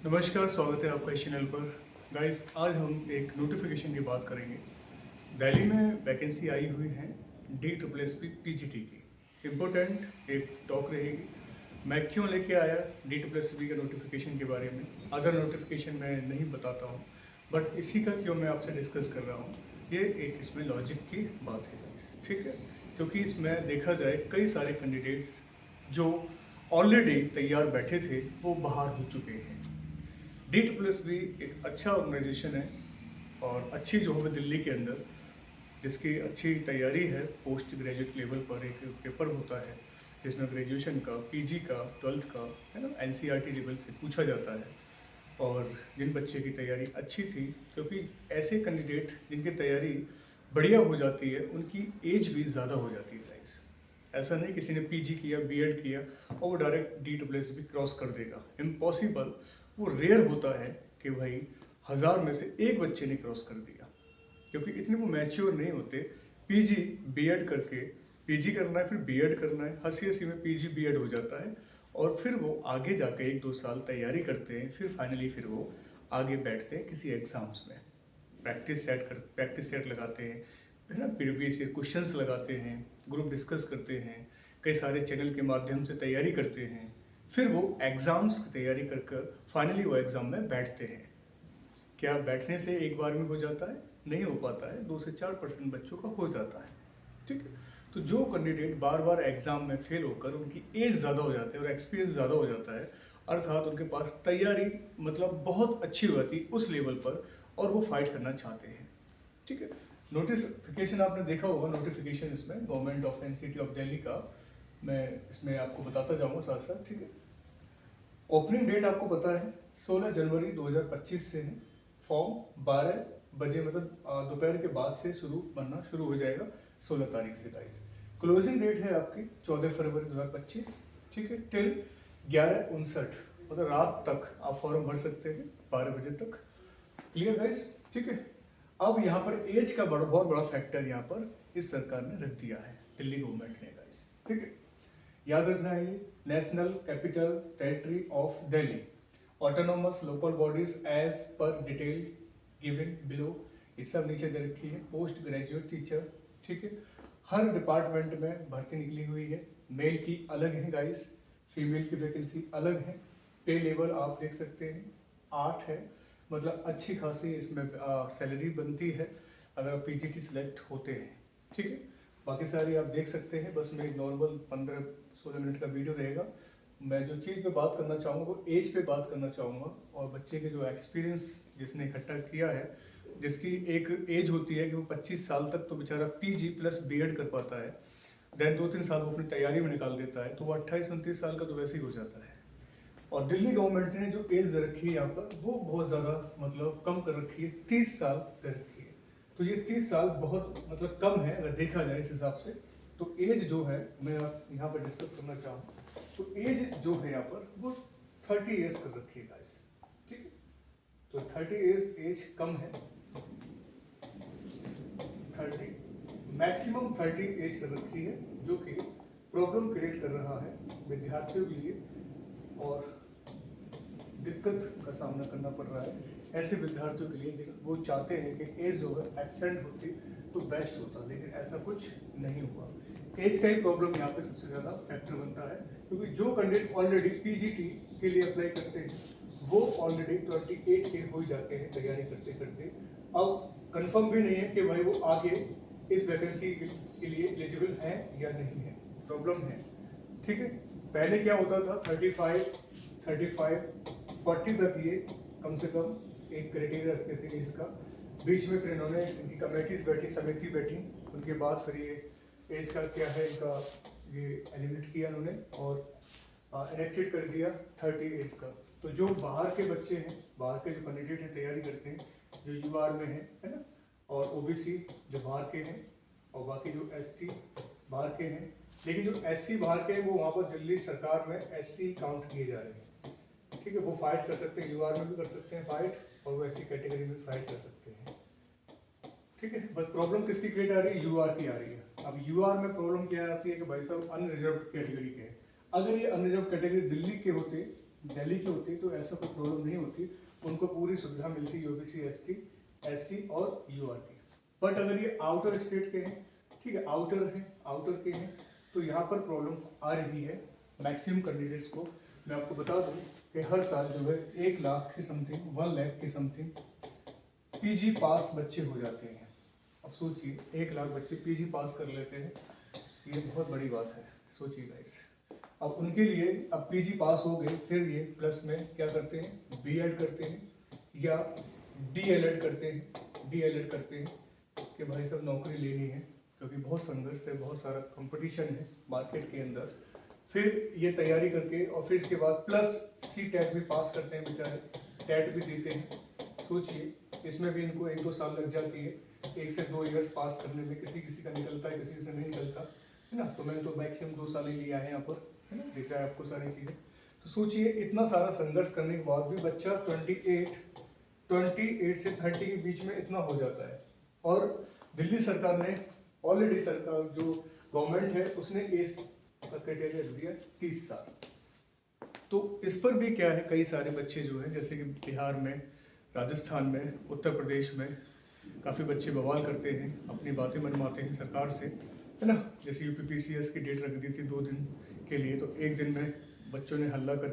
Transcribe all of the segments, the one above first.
नमस्कार, स्वागत है आपका इस चैनल पर। गाइस, आज हम एक नोटिफिकेशन की बात करेंगे। दिल्ली में वैकेंसी आई हुई है DSSP PGT की। इम्पोर्टेंट एक टॉक रहेगी। मैं क्यों लेके आया DSSP के नोटिफिकेशन के बारे में, अदर नोटिफिकेशन मैं नहीं बताता हूँ, बट इसी का क्यों मैं आपसे डिस्कस कर रहा हूँ। ये एक इसमें लॉजिक की बात है गाइस, ठीक है। क्योंकि इसमें देखा जाए कई सारे कैंडिडेट्स जो ऑलरेडी तैयार बैठे थे वो बाहर हो चुके हैं। DSSP एक अच्छा ऑर्गेनाइजेशन है और अच्छी जॉब है दिल्ली के अंदर, जिसकी अच्छी तैयारी है। पोस्ट ग्रेजुएट लेवल पर एक पेपर होता है जिसमें ग्रेजुएशन का, पीजी का, 12th का, है ना, एनसीईआरटी लेवल से पूछा जाता है। और जिन बच्चे की तैयारी अच्छी थी, क्योंकि ऐसे कैंडिडेट जिनकी तैयारी बढ़िया हो जाती है उनकी एज भी ज़्यादा हो जाती है गाइस। ऐसा नहीं किसी ने पीजी किया, बीएड किया और वो डायरेक्ट DSSP क्रॉस कर देगा, इम्पॉसिबल। वो रेयर होता है कि भाई 1000 में से एक बच्चे ने क्रॉस कर दिया, क्योंकि इतने वो मैच्योर नहीं होते। पीजी बीएड करके, पीजी करना है फिर बीएड करना है, हंसी हंसी में पीजी बीएड हो जाता है और फिर वो आगे जाके 1-2 साल तैयारी करते हैं, फिर फाइनली फिर वो आगे बैठते हैं किसी एग्ज़ाम्स में। प्रैक्टिस सेट लगाते हैं, है ना, प्रीवियस ईयर क्वेश्चंस लगाते हैं, ग्रुप डिस्कस करते हैं, कई सारे चैनल के माध्यम से तैयारी करते हैं, फिर वो एग्ज़ाम्स की तैयारी कर कर फाइनली वो एग्ज़ाम में बैठते हैं। क्या बैठने से एक बार में हो जाता है? नहीं हो पाता है, 2 से 4% बच्चों का हो जाता है, ठीक है। तो जो कैंडिडेट बार बार एग्जाम में फेल होकर उनकी एज ज़्यादा हो जाती है और एक्सपीरियंस ज़्यादा हो जाता है, अर्थात उनके पास तैयारी मतलब बहुत अच्छी हो जाती है उस लेवल पर, और वो फाइट करना चाहते हैं, ठीक है। नोटिफिकेशन आपने देखा होगा, नोटिफिकेशन इसमें government of NCT of Delhi का, मैं इसमें आपको बताता जाऊँगा साथ साथ, ठीक है। ओपनिंग डेट आपको पता है 16 जनवरी 2025 से है। फॉर्म 12 बजे मतलब दोपहर के बाद से शुरू बनना शुरू हो जाएगा 16 तारीख से गाइस। क्लोजिंग डेट है आपकी 14 फरवरी 2025, ठीक है, टिल 11:59 मतलब रात तक आप फॉर्म भर सकते हैं 12 बजे तक। क्लियर गाइस, ठीक है। अब यहाँ पर एज का बहुत बड़ा फैक्टर यहाँ पर इस सरकार ने रख दिया है, दिल्ली गवर्नमेंट ने गाइस, ठीक है। याद रखना है ये national capital territory of Delhi, autonomous local bodies as per detail given below, ये सब नीचे दे रखी है। पोस्ट ग्रेजुएट टीचर, ठीक है, हर डिपार्टमेंट में भर्ती निकली हुई है। मेल की अलग है गाइस, फीमेल की वैकेंसी अलग है। पे लेवल आप देख सकते हैं 8 है, मतलब अच्छी खासी इसमें सैलरी बनती है अगर पीजीटी सिलेक्ट होते हैं, ठीक है। बाकी सारी आप देख सकते हैं, बस मेरी नॉर्मल 15-16 मिनट का वीडियो रहेगा। मैं जो चीज़ पे बात करना चाहूँगा वो एज पे बात करना चाहूँगा, और बच्चे के जो एक्सपीरियंस जिसने इकट्ठा किया है, जिसकी एक एज होती है कि वो 25 साल तक तो बेचारा पीजी प्लस बीएड कर पाता है, देन 2-3 साल वो अपनी तैयारी में निकाल देता है, तो वो 28-29 साल का तो वैसे ही हो जाता है। और दिल्ली गवर्नमेंट ने जो एज रखी है यहाँ पर वो बहुत ज़्यादा मतलब कम कर रखी है, 30 साल कर रखी है। तो ये 30 साल बहुत मतलब कम है अगर देखा जाए इस हिसाब से। तो एज जो है, मैं आप यहाँ पर डिस्कस करना चाहूँ तो एज जो है यहाँ पर वो 30 ईयर्स कर रखी है गाइस, ठीक है। तो 30 ईयर्स एज कम है, 30 मैक्सिमम 30 एज कर रखी है, जो कि प्रॉब्लम क्रिएट कर रहा है विद्यार्थियों के लिए और दिक्कत का सामना करना पड़ रहा है ऐसे विद्यार्थियों के लिए जिन वो चाहते हैं कि एज जो है एक्सटेंड होती तो बेस्ट होता, लेकिन ऐसा कुछ नहीं हुआ। एज का ही प्रॉब्लम यहाँ पे सबसे ज़्यादा फैक्टर बनता है, क्योंकि जो कैंडिडेट ऑलरेडी पीजीटी के लिए अप्लाई करते हैं वो ऑलरेडी 28 के हो जाते हैं तैयारी करते करते। अब कंफर्म भी नहीं है कि भाई वो आगे इस वैकेंसी के लिए एलिजिबल है या नहीं है, प्रॉब्लम है, ठीक है। पहले क्या होता था 35 तक ये कम से कम एक क्राइटेरिया रखते थे इसका। बीच में फिर इन्होंने इनकी कमेटीज बैठी, समिति बैठी, उनके बाद फिर ये एज का क्या है इनका ये एलिमिनेट किया इन्होंने और इनेक्टेड कर दिया 30 एज का। तो जो बाहर के बच्चे हैं, बाहर के जो कैंडिडेट हैं तैयारी करते हैं, जो यूआर में है ना, और ओबीसी जो बाहर के हैं, और बाकी जो एसटी बाहर के हैं, लेकिन जो एससी बाहर के हैं वो वहाँ पर दिल्ली सरकार में एससी काउंट किए जा रहे हैं, ठीक है। वो फाइट कर सकते हैं, यूआर में भी कर सकते हैं फाइट, और वो ऐसी कैटेगरी में फाइट कर सकते हैं, ठीक है। बस प्रॉब्लम किसकी क्रिएट आ रही है? यूआर की आ रही है। अब यूआर में प्रॉब्लम क्या आती है कि भाई साहब अनरिजर्व कैटेगरी के हैं। अगर ये अनरिजर्व कैटेगरी दिल्ली के होते दिल्ली की होती तो ऐसा कोई प्रॉब्लम नहीं होती, उनको पूरी सुविधा मिलती है ओबीसी, एसटी, एससी और यूआर की। बट अगर ये आउटर स्टेट के हैं, ठीक है, आउटर के हैं, तो यहाँ पर प्रॉब्लम आ रही है मैक्सिमम कैंडिडेट्स को। मैं आपको बता दूँ कि हर साल जो है 1 लाख के समथिंग, 1 लाख के समथिंग पीजी पास बच्चे हो जाते हैं। अब सोचिए 1 लाख बच्चे पीजी पास कर लेते हैं, ये बहुत बड़ी बात है, सोचिए गाइस। अब उनके लिए अब पीजी पास हो गए, फिर ये प्लस में क्या करते हैं, बीएड करते हैं या डीएलएड करते हैं कि भाई सब नौकरी लेनी है, क्योंकि बहुत संघर्ष है, बहुत सारा कंपटीशन है मार्केट के अंदर। फिर ये तैयारी करके और फिर इसके बाद प्लस सी टेट भी पास करते हैं बेचारे, टेट भी देते हैं। सोचिए इसमें भी इनको 1-2 साल लग जाती है, 1 से 2 ईयर्स पास करने में। किसी किसी का निकलता है, किसी से नहीं निकलता है ना। तो मैंने तो मैक्सिमम 2 साल ही लिया है यहाँ पर, है ना, दिख रहा है आपको सारी चीज़ें। तो सोचिए इतना सारा संघर्ष करने के बाद भी बच्चा 28 से 30 के बीच में इतना हो जाता है। और दिल्ली सरकार ने ऑलरेडी, सरकार जो गवर्नमेंट है उसने एज का क्राइटेरिया दिया 30 साल। तो इस पर भी क्या है, कई सारे बच्चे जो है, जैसे कि बिहार में, राजस्थान में, उत्तर प्रदेश में काफ़ी बच्चे बवाल करते हैं, अपनी बातें मनवाते हैं सरकार से, है ना। जैसे यूपीपीसीएस की डेट रख दी थी 2 दिन के लिए, तो 1 दिन में बच्चों ने हल्ला कर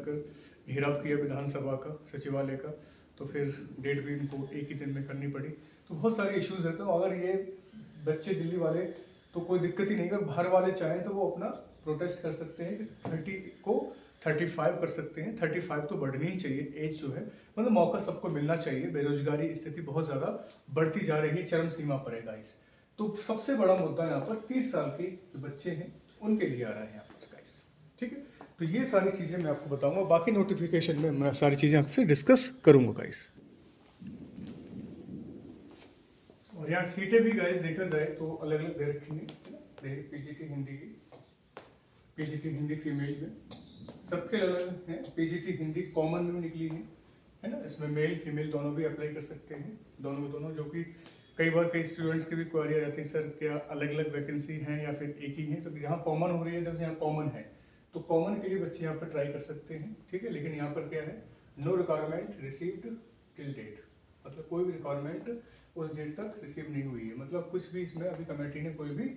घेराव किया विधानसभा का, सचिवालय का, तो फिर डेट भी इनको एक ही दिन में करनी पड़ी। तो बहुत सारे इश्यूज है। तो अगर ये बच्चे दिल्ली वाले, तो कोई दिक्कत ही नहीं, अगर बाहर वाले चाहें तो वो अपना प्रोटेस्ट कर सकते हैं कि 30 को 35 कर सकते हैं। 35 तो बढ़नी ही चाहिए एज जो है, मतलब मौका सबको मिलना चाहिए। बेरोजगारी स्थिति बहुत ज़्यादा बढ़ती जा रही है, चरम सीमा पर है गाइस। तो सबसे बड़ा मुद्दा यहाँ पर 30 साल के जो बच्चे हैं उनके लिए आ रहा है यहाँ पर गाइस, ठीक है। तो ये सारी चीज़ें मैं आपको बताऊंगा, बाकी नोटिफिकेशन में मैं सारी चीज़ें आपसे डिस्कस करूंगा गाइस। और यहाँ सीटें भी गाइस देखा जाए तो अलग अलग दे रखी है। पीजीटी हिंदी की, पीजीटी हिंदी फीमेल में सबके अलग हैं। पीजीटी हिंदी कॉमन में निकली है ना। इसमें मेल फीमेल दोनों भी अप्लाई कर सकते हैं, दोनों, जो कि कई बार कई स्टूडेंट्स की भी क्वेरी आ जाती है, सर क्या अलग अलग वैकेंसी हैं या फिर एक ही है। तो जहाँ कॉमन हो रही है, जब यहाँ कॉमन है तो कॉमन के लिए बच्चे यहाँ पर ट्राई कर सकते हैं, ठीक है। लेकिन यहाँ पर क्या है, no requirement received till date, मतलब कोई भी रिक्वायरमेंट उस डेट तक रिसीव नहीं हुई है, मतलब कुछ भी इसमें अभी कमेटी ने कोई भी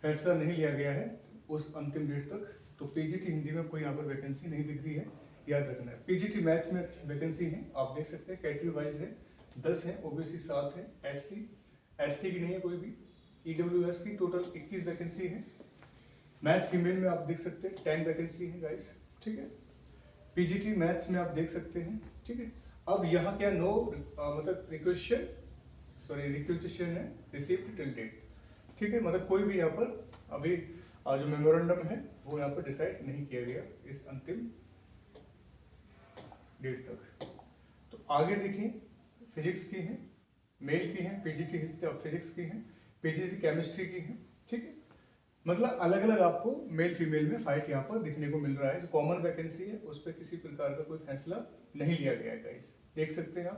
फैसला नहीं लिया गया है उस अंतिम डेट तक। तो पीजीटी हिंदी में कोई यहाँ पर वैकेंसी नहीं दिख रही है, याद रखना है। पीजीटी मैथ में वैकेंसी है, आप देख सकते हैं, कैटेगरी वाइज है, 10 है, ओबीसी 7 है, एसटी की नहीं है कोई भी, ईडब्ल्यूएस की टोटल 21 वैकेंसी है। मैथ फीमेल में आप देख सकते हैं 10 वैकेंसी है गाइस, ठीक है। पीजीटी मैथ्स में आप देख सकते हैं, ठीक है। अब यहाँ क्या नो मतलब रिक्वेशन है रिसीव्ड टिल डेट, ठीक है। मतलब कोई भी यहाँ पर अभी जो मेमोरेंडम है वो यहाँ पर डिसाइड नहीं किया गया इस अंतिम डेट तक। तो आगे देखिए, फिजिक्स की है, मेल की है, पीजीटी फिजिक्स की है, पीजीटी केमिस्ट्री की है, ठीक है। मतलब अलग अलग आपको मेल फीमेल में फाइट यहाँ पर दिखने को मिल रहा है। जो कॉमन वैकेंसी है उस पर किसी प्रकार का कोई फैसला नहीं लिया गया है गाइस, देख सकते हैं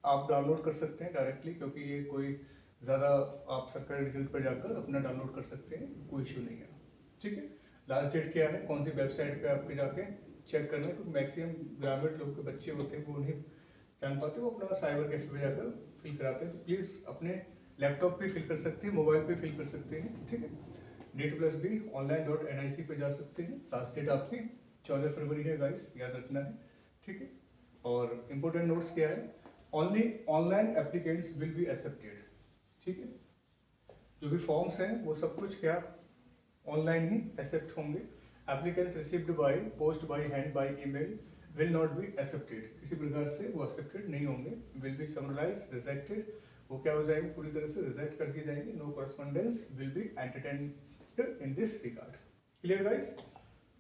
आप डाउनलोड कर सकते हैं डायरेक्टली, क्योंकि ये कोई ज़्यादा, आप सरकारी रिजल्ट पर जाकर अपना डाउनलोड कर सकते हैं, कोई इशू नहीं है, ठीक है। लास्ट डेट क्या है, कौन सी वेबसाइट पे आपके जाके चेक करना है, क्योंकि मैक्सिमम ग्रामीण लोग के बच्चे होते हैं वो नहीं जान पाते, वो अपना साइबर कैफे पे जाकर फिल कराते हैं। तो प्लीज़ अपने लैपटॉप पे फिल कर सकते हैं, मोबाइल पे फिल कर सकते हैं, ठीक है। DEET+B online.nic पे जा सकते हैं। लास्ट डेट आपकी 14 फरवरी है गाइस, याद रखना है, ठीक है। और इम्पोर्टेंट नोट्स क्या है, only online applicants will be accepted, ठीक है। जो भी फॉर्म्स हैं वो सब कुछ क्या ऑनलाइन ही एक्सेप्ट होंगे। Applicants received by post by hand by email will not be accepted, किसी प्रकार से वो एक्सेप्टेड नहीं होंगे। विल बी समराइज रिजेक्टेड, वो क्या हो जाएंगे, पूरी तरह से रिजेक्ट कर दी जाएंगी। No correspondence will be entertained in this regard. Clear guys.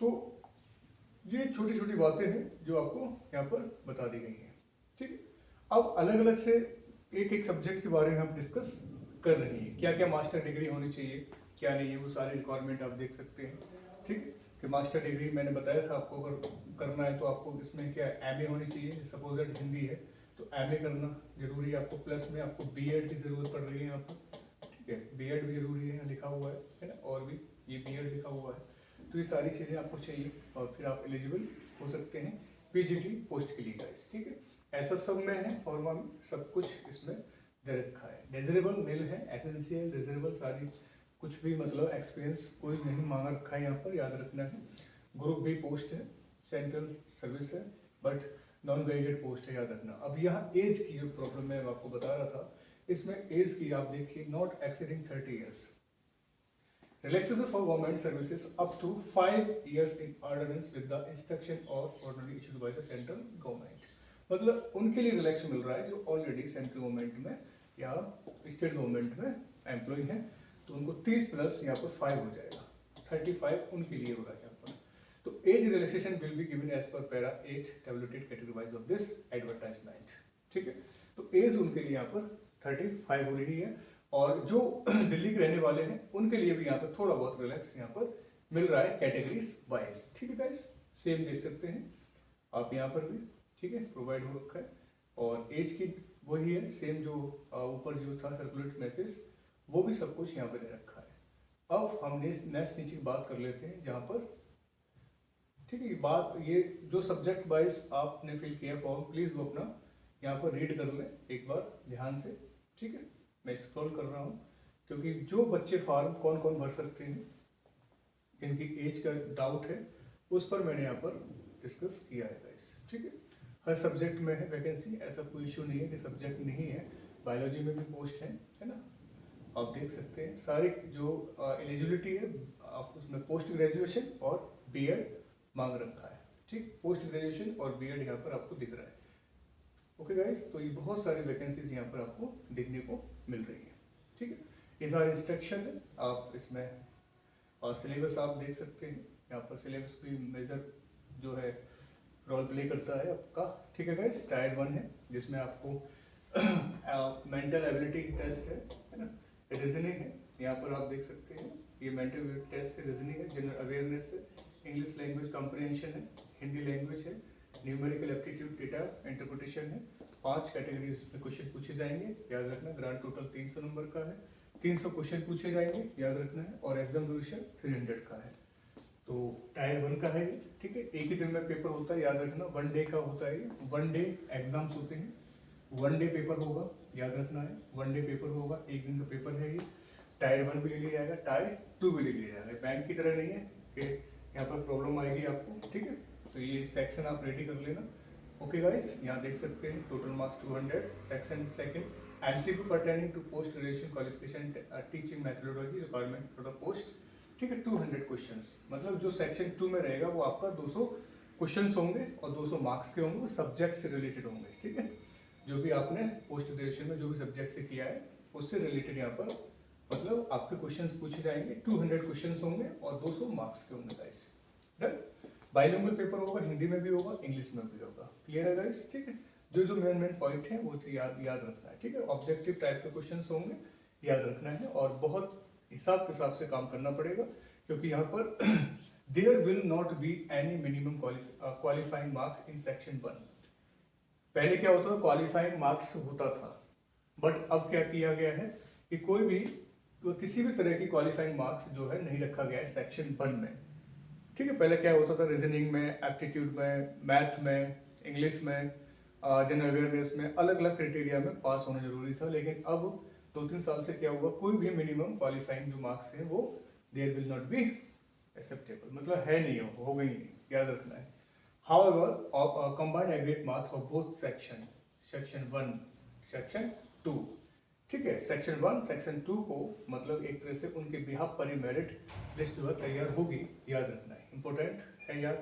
तो ये छोटी छोटी बातें हैं जो आपको यहाँ पर बता दी गई हैं, ठीक है। अब अलग अलग से एक एक सब्जेक्ट के बारे में हम डिस्कस कर रहे हैं, क्या क्या मास्टर डिग्री होनी चाहिए, क्या नहीं है, वो सारे रिक्वायरमेंट आप देख सकते हैं, ठीक है। कि मास्टर डिग्री मैंने बताया था आपको, अगर करना है तो आपको इसमें क्या एमए होनी चाहिए। सपोज हिंदी है तो एमए करना जरूरी है आपको, प्लस में आपको बीएड की जरूरत पड़ रही है यहाँ पर, ठीक है। बीएड भी जरूरी है, लिखा हुआ है ना, और भी ये बीएड लिखा हुआ है। तो ये सारी चीज़ें आपको चाहिए और फिर आप एलिजिबल हो सकते हैं पीजीटी पोस्ट के लिए गाइस, ठीक है। ऐसा सब में है, फॉर्मा में सब कुछ इसमें दे रखा है। डिजरेबल मेल है, एसेंशियल डिजरेबल सारी कुछ भी मतलब एक्सपीरियंस कोई नहीं मांगा रखा है यहाँ पर, याद रखना है। ग्रुप भी पोस्ट है, सेंट्रल सर्विस है, बट नॉन ग्रेजुएट पोस्ट है, याद रखना। अब यहाँ एज की जो प्रॉब्लम मैं आपको बता रहा था, इसमें एज की आप देखिए, not exceeding 30 years, relaxation for government services up to 5 years in ordinance with the instruction और orderly issued by the central government. मतलब उनके लिए रिलैक्स मिल रहा है जो ऑलरेडी सेंट्रल गवर्नमेंट में या स्टेट गवर्नमेंट में एम्प्लॉय हैं, तो उनको 30 प्लस यहाँ पर 5 हो जाएगा, 35 उनके लिए हो रहा है यहाँ पर। तो as relaxation will be given as per para 8 tabulated category wise of this advertisement, ठीक है। तो एज उनके लिए यहाँ पर 35 हो रही है, और जो दिल्ली के रहने वाले हैं उनके लिए भी यहाँ पर थोड़ा बहुत रिलैक्स यहाँ पर मिल रहा है कैटेगरीज वाइज, ठीक है गाइस। सेम देख सकते हैं आप यहाँ पर भी, ठीक है, प्रोवाइड हो रखा है। और एज की वही है सेम, जो ऊपर जो था सर्कुलेट मैसेज, वो भी सब कुछ यहाँ पर दे रखा है। अब हम नेक्स्ट नीचे की बात कर लेते हैं जहाँ पर, ठीक है, बात ये जो सब्जेक्ट वाइज आपने फिल किया फॉर्म, प्लीज़ वो अपना यहाँ पर रीड कर लें एक बार ध्यान से, ठीक है। मैं स्क्रॉल कर रहा हूँ क्योंकि जो बच्चे फॉर्म कौन कौन भर सकते हैं, जिनकी एज का डाउट है, उस पर मैंने यहाँ पर डिस्कस किया है गाइस, ठीक है। हर सब्जेक्ट में है वैकेंसी, ऐसा कोई इशू नहीं है कि सब्जेक्ट नहीं है। बायोलॉजी में भी पोस्ट है ना, आप देख सकते हैं सारी जो एलिजिबिलिटी है, आप उसमें पोस्ट ग्रेजुएशन और बीएड मांग रखा है, ठीक। पोस्ट ग्रेजुएशन और बीएड यहाँ पर आपको दिख रहा है, ओके गाइस। तो ये बहुत सारी वैकेंसीज यहाँ पर आपको देखने को मिल रही है, ठीक है। ये सारे इंस्ट्रक्शन है, आप इसमें और सिलेबस आप देख सकते हैं यहाँ पर। सिलेबस भी मेजर जो है रोल प्ले करता है आपका, ठीक है गाइस। टायर 1 है जिसमें आपको मेंटल एबिलिटी टेस्ट है ना, रीजनिंग है, यहाँ पर आप देख सकते हैं। ये मेंटल एबिलिटी टेस्ट है, रीजनिंग है, जनरल अवेयरनेस है, इंग्लिश लैंग्वेज कॉम्प्रिहेंशन है, हिंदी लैंग्वेज है, न्यूमेरिकल एप्टीट्यूड डेटा इंटरप्रिटेशन है। 5 कैटेगरीज में क्वेश्चन पूछे जाएंगे, याद रखना। ग्रांड टोटल 300 नंबर का है, 300 क्वेश्चन पूछे जाएंगे, याद रखना है। और एग्जाम ड्यूरेशन 300 का है। तो टायर 1 का है, ठीक है। एक ही दिन में पेपर होता है, याद रखना। 1 डे का होता है, 1 डे एग्जाम्स होते हैं, 1 डे पेपर होगा, याद रखना है। 1 डे पेपर होगा, एक दिन का पेपर है ये। टायर 1 भी ले लिया जाएगा, टायर 2 भी ले लिया जाएगा। बैंक की तरह नहीं है कि यहाँ पर प्रॉब्लम आएगी आपको, ठीक है। तो ये सेक्शन आप रेडी कर लेना, ओके गाइस। यहाँ देख सकते हैं total marks 200। Section second MCQ pertaining to post graduation qualification teaching methodology requirement for the post, ठीक है। 200 क्वेश्चंस, मतलब जो सेक्शन 2 में रहेगा वो आपका 200 क्वेश्चंस होंगे और 200 मार्क्स के होंगे, वो सब्जेक्ट से रिलेटेड होंगे, ठीक है। जो भी आपने पोस्ट ग्रेजुएशन में जो भी सब्जेक्ट से किया है उससे रिलेटेड यहाँ पर मतलब आपके क्वेश्चंस पूछे जाएंगे। 200 क्वेश्चंस होंगे और 200 मार्क्स के होंगे गाइस, डन। बाइलिंगुअल पेपर होगा, हिंदी में भी होगा, इंग्लिश में भी होगा, क्लियर है गाइस, ठीक है। जो जो मेन पॉइंट है वो तो याद रखना है, ठीक है। ऑब्जेक्टिव टाइप के क्वेश्चंस होंगे, याद रखना है। और बहुत हिसाब से काम करना पड़ेगा क्योंकि यहाँ पर there will not be any minimum qualifying marks in section 1। पहले क्या होता था, क्वालिफाइंग मार्क्स होता था, बट अब क्या किया गया है कि कोई भी किसी भी तरह की क्वालिफाइंग मार्क्स जो है नहीं रखा गया है सेक्शन 1 में, ठीक है। पहले क्या होता था, रीजनिंग में, एप्टीट्यूड में, मैथ में, इंग्लिश में, जनरल अवेयरनेस में अलग अलग क्राइटेरिया में पास होना जरूरी था। लेकिन अब 2-3 साल से क्या हुआ, कोई भी मिनिमम क्वालिफाइंग जो मार्क्स है वो there will not be acceptable, मतलब है नहीं, हो गई नहीं, याद रखना है। However, combined aggregate marks of both section 1, section 2, ठीक है। सेक्शन 1, सेक्शन 2 को मतलब एक तरह से उनके बिहाफ पर ही मेरिट लिस्ट जो है तैयार होगी, याद रखना है। इंपॉर्टेंट है यार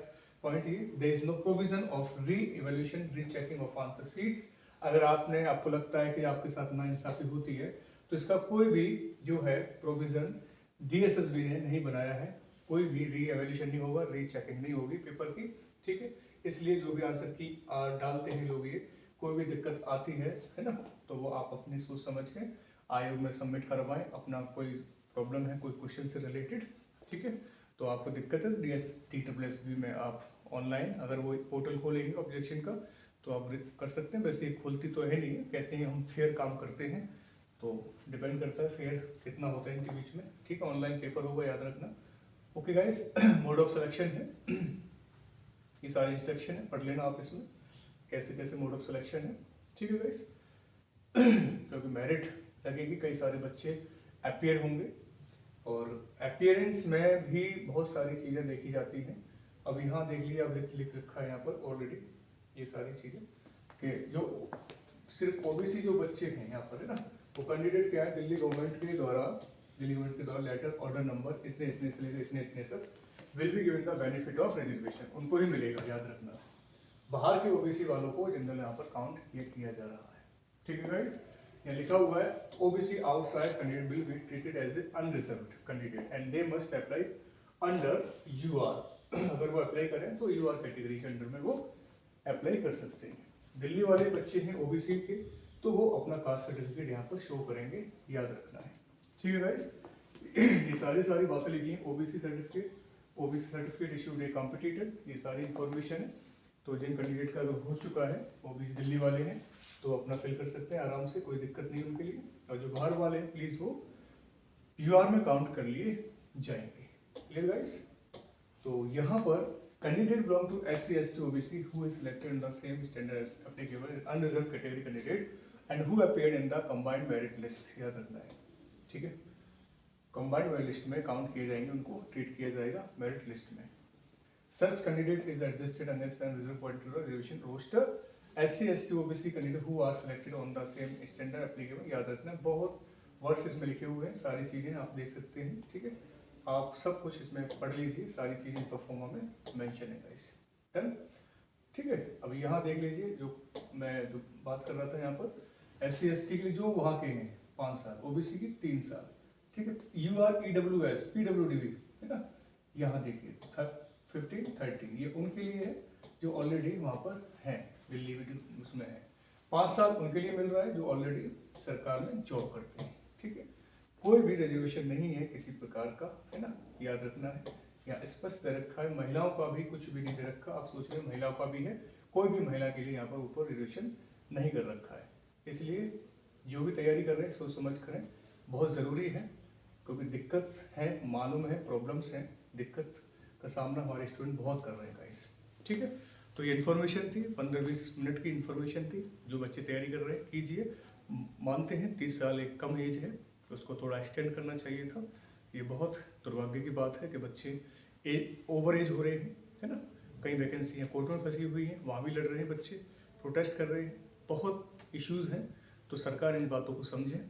पॉइंट ये। There is no provision of reevaluation, rechecking of answer sheets. अगर आपको लगता है कि आपके साथ नाइंसाफी होती है तो इसका कोई भी जो है प्रोविजन डीएसएसबी ने नहीं बनाया है। कोई भी री एवैल्यूएशन नहीं होगा, रीचेकिंग नहीं होगी पेपर की, ठीक है। इसलिए जो भी आंसर की डालते हैं लोग, ये कोई भी दिक्कत आती है ना, तो वो आप अपनी सोच समझ के आयोग में सबमिट करवाएं। अपना कोई प्रॉब्लम है कोई क्वेश्चन से रिलेटेड, ठीक है, तो आपको दिक्कत है DSSSB में आप ऑनलाइन अगर वो पोर्टल खोलेंगे ऑब्जेक्शन का तो आप कर सकते हैं। वैसे खोलती तो है नहीं, कहते हैं हम फेयर काम करते हैं, तो डिपेंड करता है फेयर कितना होता है इनके बीच में, ठीक है। ऑनलाइन पेपर होगा, याद रखना, okay guys. Mode of selection है ये सारे इंस्ट्रक्शन है, पढ़ लेना आप इसमें कैसे कैसे मोड ऑफ सिलेक्शन है। ठीक है गाइस, क्योंकि मेरिट लगेगी, कई सारे बच्चे अपीयर होंगे और अपीयरेंस में भी बहुत सारी चीज़ें देखी जाती हैं। अब यहाँ देख लिया, अब लिख रखा है यहाँ पर ऑलरेडी ये सारी चीज़ें कि जो सिर्फ ओबीसी जो बच्चे हैं यहाँ पर है ना, वो कैंडिडेट क्या है, दिल्ली गवर्नमेंट के द्वारा लेटर ऑर्डर नंबर इतने इतने से लेकर इतने इतने तक will be given the benefit of reservation, उनको ही मिलेगा, याद रखना। बाहर के ओबीसी वालों को जनरल यहाँ पर काउंट किया जा रहा है। ठीक है गाइस, यहाँ लिखा हुआ है OBC outside candidate will be treated as a unreserved candidate and they must apply under UR. अगर वो अप्लाई करें तो यूआर कैटेगरी के अंडर में वो अप्लाई कर सकते हैं। दिल्ली वाले बच्चे हैं ओबीसी के, तो वो अपना कास्ट सर्टिफिकेट यहाँ पर शो करेंगे, याद रखना है। ठीक है गाइस, ये सारी बातें लिखी हैं। ओबीसी सर्टिफिकेट इशूड ए कॉम्पिटिटर, ये सारी इंफॉर्मेशन है। तो जिन कैंडिडेट का अगर हो चुका है, वो भी दिल्ली वाले हैं, तो अपना फिल कर सकते हैं आराम से, कोई दिक्कत नहीं उनके लिए। और जो बाहर वाले हैं प्लीज़ वो यूआर में काउंट कर लिए जाएंगे। क्लियर गाइस, तो यहाँ पर candidate belong to SC ST OBC who is selected in the same standard as applicable unreserved category candidate and who appeared in the combined merit list, याद रखना है। ठीक है, कंबाइंड मेरिट लिस्ट में count किए जाएंगे, उनको ट्रीट किया जाएगा मेरिट लिस्ट में। Such candidate is adjusted against and reserved according to the reservation roster. SC ST OBC candidate who are selected on the same standard applicable, याद रखना। बहुत वर्ड्स इसमें लिखे हुए हैं, सारी चीज़ें आप देख सकते हैं। ठीक है, आप सब कुछ इसमें पढ़ लीजिए, सारी चीज़ें परफॉर्मा में मेंशन है गाइस। डन। ठीक है, अब यहाँ देख लीजिए, जो मैं जो बात कर रहा था यहाँ पर SC ST के लिए जो वहाँ के हैं 5 साल, OBC की 3 साल। ठीक है, UR EWS PWDV है ना, यहाँ देखिए 15-30 ये उनके लिए है जो ऑलरेडी वहाँ पर हैं, दिल्ली में उसमें है। 5 साल उनके लिए मिल रहा है जो ऑलरेडी सरकार में जॉब करते हैं। ठीक है, कोई भी रिजर्वेशन नहीं है किसी प्रकार का, है ना, याद रखना है। यहाँ स्पष्ट दे रखा है, महिलाओं का भी कुछ भी नहीं दे रखा। आप सोच रहे हैं महिलाओं का भी है, कोई भी महिला के लिए यहाँ पर ऊपर रिजर्वेशन नहीं कर रखा है। इसलिए जो भी तैयारी कर रहे हैं सोच समझ करें, बहुत ज़रूरी है, क्योंकि दिक्कत है, मालूम है, प्रॉब्लम्स हैं, दिक्कत का सामना हमारे स्टूडेंट बहुत कर रहे हैं गाइस। ठीक है, तो ये इन्फॉर्मेशन थी, 15-20 मिनट की इन्फॉर्मेशन थी। जो बच्चे तैयारी कर रहे हैं कीजिए, मानते हैं 30 साल एक कम एज है, तो उसको थोड़ा एक्सटेंड करना चाहिए था। ये बहुत दुर्भाग्य की बात है कि बच्चे ओवर एज हो रहे हैं, है ना। कई वैकेंसियाँ कोर्ट में फंसी हुई हैं, वहाँ भी लड़ रहे हैं बच्चे, प्रोटेस्ट कर रहे हैं, बहुत इश्यूज़ हैं। तो सरकार इन बातों को समझे।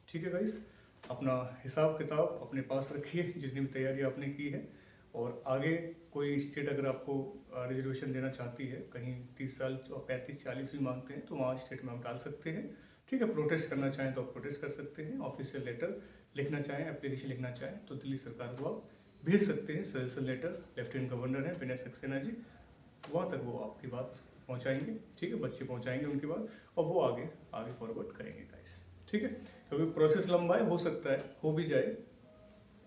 ठीक है गाइस, अपना हिसाब किताब अपने पास रखिए, जितनी भी तैयारी आपने की है। और आगे कोई स्टेट अगर आपको रिजर्वेशन देना चाहती है, कहीं 30 साल और 35-40 भी मांगते हैं, तो वहाँ स्टेट में आप डाल सकते हैं। ठीक है, प्रोटेस्ट करना चाहें तो आप प्रोटेस्ट कर सकते हैं, ऑफिशियल लेटर लिखना चाहें, एप्लीकेशन लिखना चाहें तो दिल्ली सरकार को आप भेज सकते हैं। सजेशन लेटर लेफ्टिनेंट गवर्नर हैं विनय सक्सेना जी, वहाँ तक वो आपकी बात पहुँचाएंगे। ठीक है, बच्चे पहुँचाएंगे उनकी बात, और वो आगे फॉरवर्ड करेंगे गाइस। ठीक है, क्योंकि प्रोसेस लंबा है, हो सकता है हो भी जाए,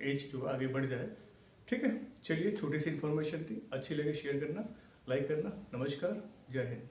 एज जो आगे बढ़ जाए। ठीक है, चलिए, छोटी सी इन्फॉर्मेशन थी, अच्छी लगे शेयर करना, लाइक करना। नमस्कार, जय हिंद।